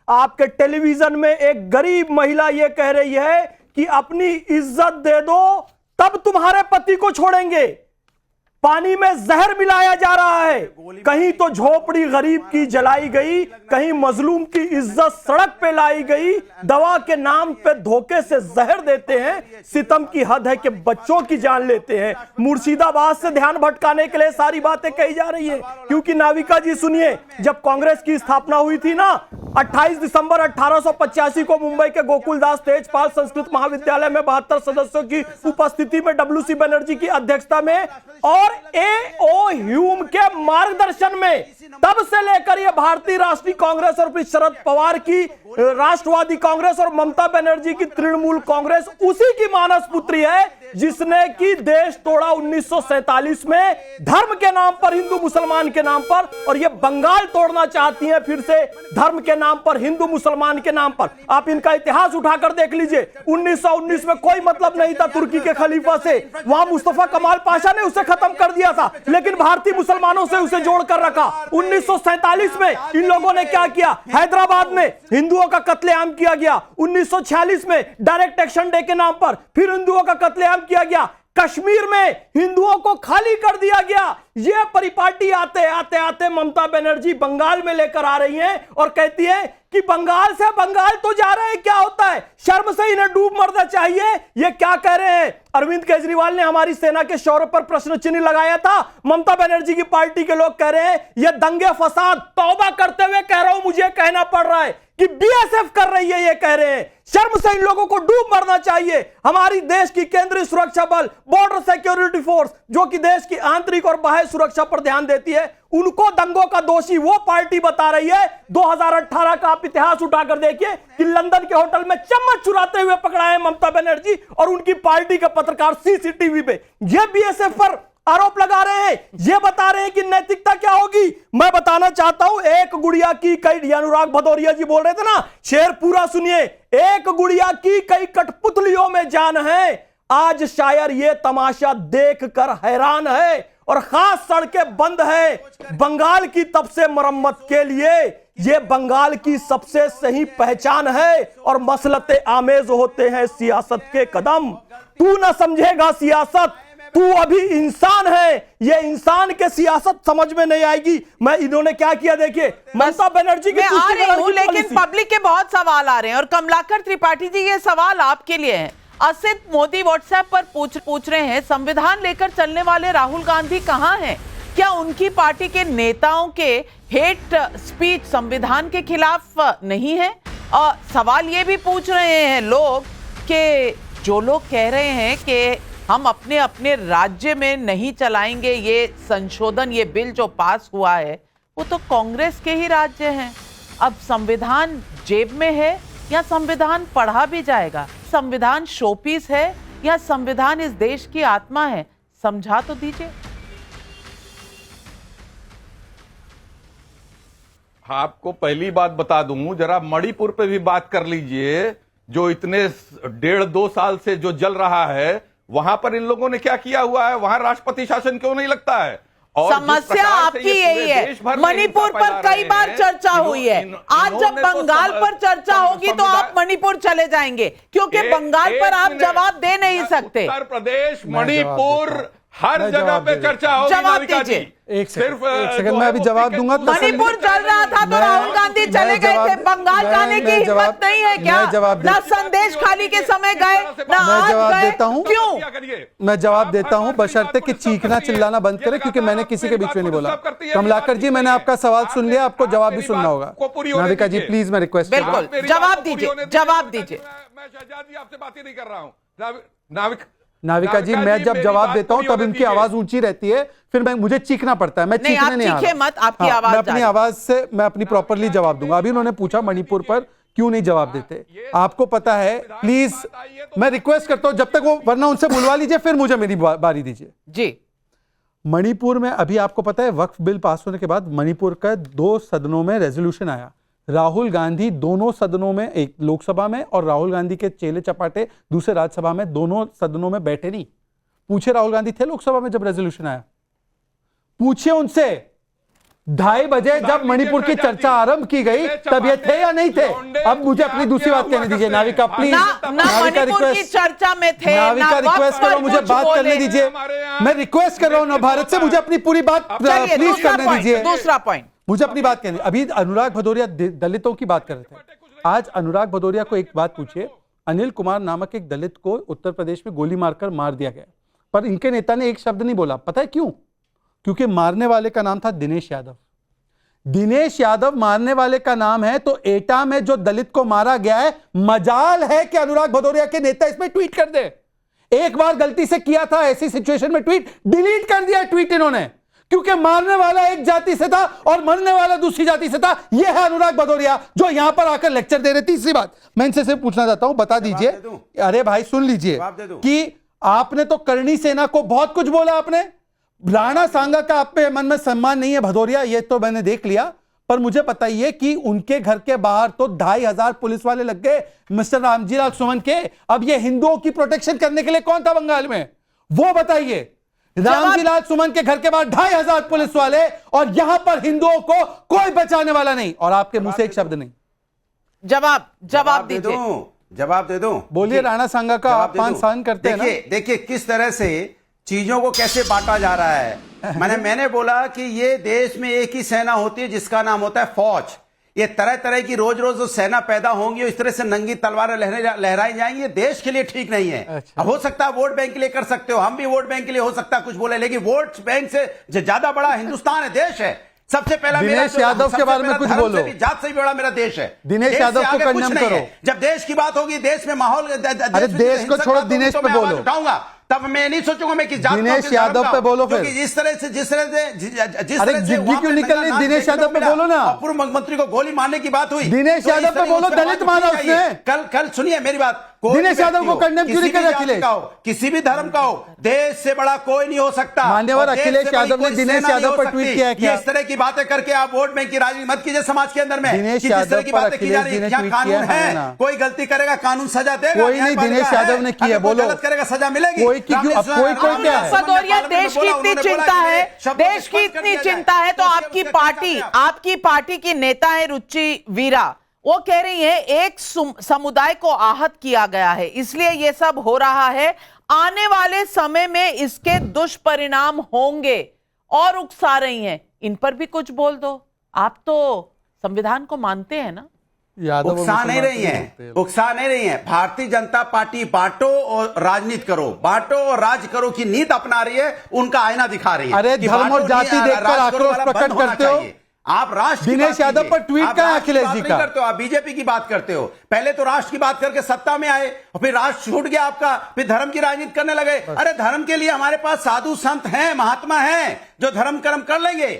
आपके टेलीविजन में एक गरीब महिला यह कह रही है कि अपनी इज्जत दे दो तब तुम्हारे पति को छोड़ेंगे। पानी में जहर मिलाया जा रहा है। कहीं तो झोपड़ी गरीब की जलाई गई, कहीं मजलूम की इज्जत सड़क पे लाई गई। दवा के नाम पे धोखे से जहर देते हैं। सितम की हद है कि बच्चों की जान लेते हैं। मुर्शिदाबाद से ध्यान भटकाने के लिए सारी बातें कही जा रही है। क्योंकि नाविका जी सुनिए, जब कांग्रेस की स्थापना हुई थी ना, 28 दिसंबर 1885 को मुंबई के गोकुलदास तेजपाल संस्कृत महाविद्यालय में 72 सदस्यों की उपस्थिति में WC बनर्जी की अध्यक्षता में और A.O. ह्यूम के मार्गदर्शन में, तब से लेकर यह भारतीय राष्ट्रीय कांग्रेस और फिर शरद पवार की राष्ट्रवादी कांग्रेस और ममता बनर्जी की तृणमूल कांग्रेस उसी की मानस पुत्री है जिसने की देश तोड़ा 1947 में धर्म के नाम पर, हिंदू मुसलमान के नाम पर। और ये बंगाल तोड़ना चाहती हैं फिर से धर्म के नाम पर, हिंदू मुसलमान के नाम पर। आप इनका इतिहास उठाकर देख लीजिए। 1919 में कोई मतलब नहीं था तुर्की के खलीफा से, वहां मुस्तफा कमाल पाशा ने उसे खत्म कर दिया था, लेकिन भारतीय मुसलमानों से उसे जोड़कर रखा। 1947 में इन लोगों ने क्या किया, हैदराबाद में हिंदुओं का कत्लेआम किया गया। 1946 में डायरेक्ट एक्शन डे के नाम पर फिर हिंदुओं का कत्लेआम किया गया। कश्मीर में हिंदुओं को खाली कर दिया गया। यह परिपाटी आते आते आते ममता बनर्जी बंगाल में लेकर आ रही हैं और कहती है कि बंगाल से बंगाल तो जा रहे हैं, क्या होता है, शर्म से इन्हें डूब मरना चाहिए। ये क्या कह रहे हैं? अरविंद केजरीवाल ने हमारी सेना के शौर्य पर प्रश्न चिन्ह लगाया था। ममता बनर्जी की पार्टी के लोग कह रहे हैं ये दंगे फसाद, तौबा करते हुए कह रहा हूं, मुझे कहना पड़ रहा है कि BSF कर रही है। ये कह रहे हैं शर्म से इन लोगों को डूब मरना चाहिए। हमारी देश की केंद्रीय सुरक्षा बल, बॉर्डर सिक्योरिटी फोर्स, जो कि देश की आंतरिक और बाह्य सुरक्षा पर ध्यान देती है, उनको दंगों का दोषी वो पार्टी बता रही है। 2018 का आप इतिहास उठाकर देखिए कि लंदन के होटल में चम्मच चुराते हुए पकड़ा है ममता बनर्जी और उनकी पार्टी के पत्रकार CCTV पे। ये BSF पर आरोप लगा रहे हैं, ये बता रहे हैं कि नैतिकता क्या होगी। मैं बताना चाहता हूं, एक गुड़िया की कई, अनुराग भदौरिया जी बोल रहे थे ना, शेर पूरा सुनिए। एक गुड़िया की कई कठपुतलियों में जान है। आज शायर ये तमाशा देखकर हैरान है और खास सड़कें बंद है बंगाल की तब से मरम्मत के लिए। ये बंगाल की सबसे सही पहचान है और मसलते आमेज होते हैं सियासत के कदम। तू ना समझेगा सियासत, तू अभी इंसान है। ये इंसान के सियासत समझ में नहीं आएगी। मैं इन्होंने क्या किया देखिए, ममता बनर्जी की लेकिन पब्लिक के बहुत सवाल आ रहे हैं और कमलाकर त्रिपाठी जी ये सवाल आपके लिए है। असित मोदी व्हाट्सएप पर पूछ रहे हैं, संविधान लेकर चलने वाले राहुल गांधी कहां हैं? क्या उनकी पार्टी के नेताओं के हेट स्पीच संविधान के खिलाफ नहीं है? और सवाल ये भी पूछ रहे हैं लोग कि जो लोग कह रहे हैं कि हम अपने अपने राज्य में नहीं चलाएंगे ये संशोधन, ये बिल जो पास हुआ है, वो तो कांग्रेस के ही राज्य हैं। अब संविधान जेब में है या संविधान पढ़ा भी जाएगा? संविधान शोपीस है या संविधान इस देश की आत्मा है? समझा तो दीजिए। आपको पहली बात बता दूं, जरा मणिपुर पे भी बात कर लीजिए, जो इतने 1.5-2 साल से जो जल रहा है, वहां पर इन लोगों ने क्या किया हुआ है? वहां राष्ट्रपति शासन क्यों नहीं लगता है? और समस्या आपकी यही है। मणिपुर पर कई बार चर्चा हुई है। आज जब बंगाल पर चर्चा होगी तो आप मणिपुर चले जाएंगे, क्योंकि बंगाल पर आप जवाब दे नहीं सकते। उत्तर प्रदेश, मणिपुर, हर जगह पे चर्चा होगी। जवाब दीजिए। एक सेकंड मैं अभी जवाब दूंगा। मणिपुर चल रहा था तो राहुल गांधी चले गए थे। बंगाल जाने की हिम्मत नहीं है क्या? ना संदेश खाली के समय गए, ना आज जवाब गए। देता हूं, क्यों? मैं जवाब देता हूं, बशर्ते कि चीखना चिल्लाना बंद करें, क्योंकि मैंने किसी के बीच में नहीं बोला। कमलाकर जी, मैंने आपका सवाल सुन लिया, आपको जवाब भी सुनना होगा। नाविका जी प्लीज, मैं रिक्वेस्ट कर रहा हूं। बिल्कुल जवाब दीजिए, जवाब दीजिए। मैं शहजाद जी आपसे बात ही नहीं कर रहा हूं। नाविका जी, मैं जब जवाब देता हूं तब इनकी आवाज ऊंची रहती है, फिर मुझे चीखना पड़ता है। मैं चीखने नहीं आ रहा। मत, आपकी आवाज मैं अपनी आवाज से मैं अपनी प्रॉपरली जवाब दूंगा। अभी उन्होंने पूछा मणिपुर पर क्यों नहीं जवाब देते, आपको पता है। प्लीज मैं रिक्वेस्ट करता हूं, जब तक वो, वरना उनसे बुलवा लीजिए, फिर मुझे मेरी बारी दीजिए जी। मणिपुर में अभी आपको पता है वक्फ बिल पास होने के बाद मणिपुर का 2 सदनों में रेजोल्यूशन आया। राहुल गांधी दोनों सदनों में, एक लोकसभा में और राहुल गांधी के चेले चपाटे दूसरे राज्यसभा में, दोनों सदनों में बैठे नहीं। पूछे राहुल गांधी थे लोकसभा में जब रेजोल्यूशन आया? पूछिए उनसे, 2:30 बजे जब मणिपुर की चर्चा आरंभ की गई तब ये थे या नहीं थे? अब मुझे अपनी दूसरी बात कहने दीजिए। नाविका प्लीज, ना नाविका मणिपुर की चर्चा में थे, नाविका ना रिक्वेस्ट वक्त करो, पर मुझे कुछ बात करने बोले। दीजिए। मैं रिक्वेस्ट कर रहा हूं भारत से, मुझे अपनी पूरी बात चलिए, प्लीज दूसरा करने पॉइंट, दीजिए। दूसरा पॉइंट। मुझे अपनी बात कहने। अभी अनुराग भदौरिया दलितों की बात कर रहे थे। आज अनुराग भदौरिया को एक बात पूछिए, अनिल कुमार नामक एक दलित को उत्तर प्रदेश में गोली मारकर मार दिया गया, पर इनके नेता ने एक शब्द नहीं बोला। पता है क्यों? क्योंकि मारने वाले का नाम था दिनेश यादव। दिनेश यादव मारने वाले का नाम है, तो एटा में जो दलित को मारा गया है, मजाल है कि अनुराग भदौरिया के नेता इसमें ट्वीट कर दे। एक बार गलती से किया था ऐसी सिचुएशन में ट्वीट, डिलीट कर दिया ट्वीट इन्होंने, क्योंकि मारने वाला एक जाति से था और मरने वाला दूसरी जाति से था। यह है अनुराग भदौरिया जो यहां पर आकर लेक्चर दे रहे। तीसरी बात मैं इनसे सिर्फ पूछना चाहता हूं, बता दीजिए। अरे भाई सुन लीजिए कि आपने तो करणी सेना को बहुत कुछ बोला, आपने राणा सांगा का आप पे मन में सम्मान नहीं है भदौरिया, ये तो मैंने देख लिया, पर मुझे बताइए कि उनके घर के बाहर तो 2,500 पुलिस वाले लग गए मिस्टर रामजीलाल सुमन के। अब ये हिंदुओं की प्रोटेक्शन करने के लिए कौन था बंगाल में, वो बताइए। रामजीलाल सुमन के घर के बाहर 2,500 पुलिस वाले, और यहां पर हिंदुओं को कोई बचाने वाला नहीं, और आपके मुंह से एक शब्द नहीं। जवाब दीजिए, जवाब दे दूं। बोलिए। राणा सांगा का अपमान सहन करते हैं ना? देखिए किस तरह से चीजों को कैसे बांटा जा रहा है। मैंने बोला कि ये देश में एक ही सेना होती है जिसका नाम होता है फौज। ये तरह तरह की रोज रोज जो सेना पैदा होंगी, इस तरह से नंगी तलवारें लहराई जाएंगी, ये देश के लिए ठीक नहीं है। अच्छा। हो सकता है वोट बैंक के लिए कर सकते हो, हम भी वोट बैंक के लिए हो सकता है कुछ बोले, लेकिन वोट बैंक से ज्यादा बड़ा हिंदुस्तान है, देश है। सबसे पहला दिनेश यादव के बारे में कुछ बोलो। जात से भी बड़ा मेरा देश है। दिनेश यादव को कंडेम करो। जब देश की बात होगी, देश में माहौल, अरे देश को छोड़ो, दिनेश पे बोलो। उठाऊंगा तब मैं नहीं सोचूंगा मैं कि जात दिनेश यादव पे बोलो फिर। जिस तरह से अरे जिद्दी क्यों निकल रही? दिनेश यादव पे बोलो ना। पूर्व मुख्यमंत्री को गोली मारने की बात हुई, दिनेश यादव पे बोलो, दलित मारा उसने। कल सुनिए मेरी बात, दिनेश यादव को कंडेम क्यों नहीं कर रहे अखिलेश? किसी भी धर्म का हो, देश से बड़ा कोई नहीं हो सकता। मान्यवर अखिलेश यादव ने दिनेश यादव पर ट्वीट किया है क्या? इस तरह की बातें करके आप वोट बैंक की राजनीति मत कीजिए समाज के अंदर में। दिनेश जिस तरह की यादव पर बातें की जा रही है, अखिलेश जी ने क्या ट्वीट कानून किया है है? ना? कोई गलती करेगा कानून सजा देगा। कोई नहीं, दिनेश यादव ने किया, बोलो। गलत करेगा सजा मिलेगी। कोई की क्यों? अब कोई क्या है? भदौरिया, देश की इतनी चिंता है, देश की इतनी चिंता है, तो आपकी पार्टी की नेता है रुचि वीरा, वो कह रही है एक समुदाय को आहत किया गया है, इसलिए ये सब हो रहा है, आने वाले समय में इसके दुष्परिणाम होंगे, और उकसा रही हैं। इन पर भी कुछ बोल दो। आप तो संविधान को मानते हैं ना? उकसा नहीं रही है। भारतीय जनता पार्टी बांटो और राजनीति करो, बांटो और राज करो की नीति अपना रही है, उनका आईना दिखा रही है। अरे धर्म और जाति देखकर आक्रोश प्रकट करते हो। आप राष्ट्र दिनेश यादव पर ट्वीट कहाँ है अखिलेश जी का? करते हो, आप बीजेपी की बात करते हो। पहले तो राष्ट्र की बात करके सत्ता में आए, और फिर राष्ट्र छूट गया आपका, फिर धर्म की राजनीति करने लगे। अरे धर्म के लिए हमारे पास साधु संत हैं, महात्मा हैं जो धर्म कर्म कर लेंगे।